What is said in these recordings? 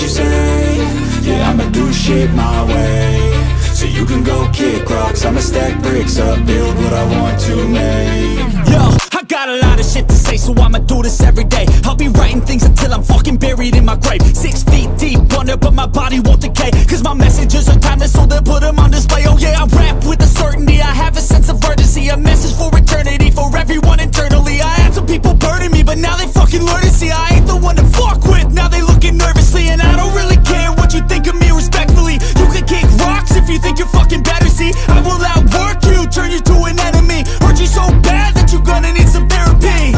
you say. Yeah, I'ma do shit my way. So you can go kick rocks, I'ma stack bricks up, build what I want to make. Yo, I got a lot of shit to say, so I'ma do this every day. I'll be writing things until I'm fucking buried in my grave. 6 feet deep under, but my body won't decay, cause my messages are timeless, so they'll put them on display. Oh yeah, I rap with a certainty, I have a sense of urgency, a message for eternity, for everyone internally. I had some people burning me, but now they fucking learn to see I ain't the one to fuck with, now they looking nervously. And I don't really care what you think of me, respectfully. You can kick rocks if you think you're fucking better, see I will outwork you, turn you to an enemy. Hurt you so bad that you're gonna need some therapy.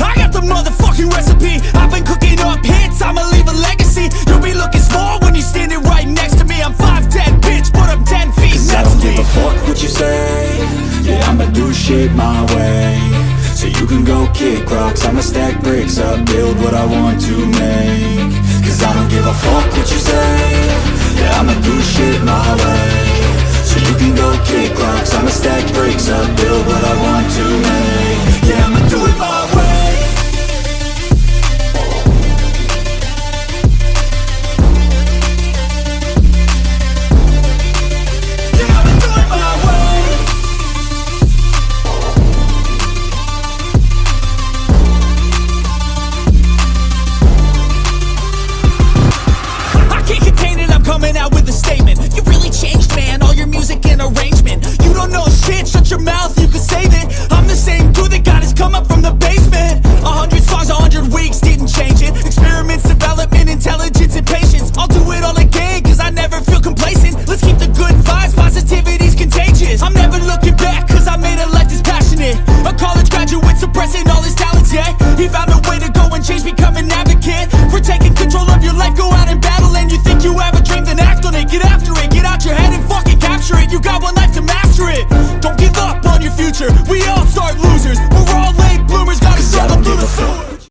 I got the motherfucking recipe, I've been cooking up hits, I'ma leave a legacy. You'll be looking small when you're standing right next to me. I'm 5'10", bitch, but I'm 10 feet Cause I don't give a fuck what you say. Yeah, I'ma do shit my way. So you can go kick rocks, I'ma stack bricks up, build what I want to make. Cause I don't give a fuck what you say. Yeah, I'ma do shit my way. So you can go kick rocks, I'ma stack bricks up, build what I want to make. Yeah, I'ma do it my way. Yeah, I'ma do it my way. I can't contain it, I'm coming out with a statement. You really changed, man, all your music and arrangement. You don't know shit, shut your mouth, you can save it. I'm the same dude that got his come up from the basement. 100 songs, 100 weeks, didn't change it. Experiments, development, intelligence, and patience. I'll do it all again, cause I never feel complacent. Let's keep the good vibes, positivity's contagious. I'm never looking back, cause I made a life that's passionate. A college graduate suppressing all his talents, yeah. He found a way to go and change, become an advocate for taking control of your life, go out and battle. And you think you have a dream, then act on it. Get after it, get out your head and fuck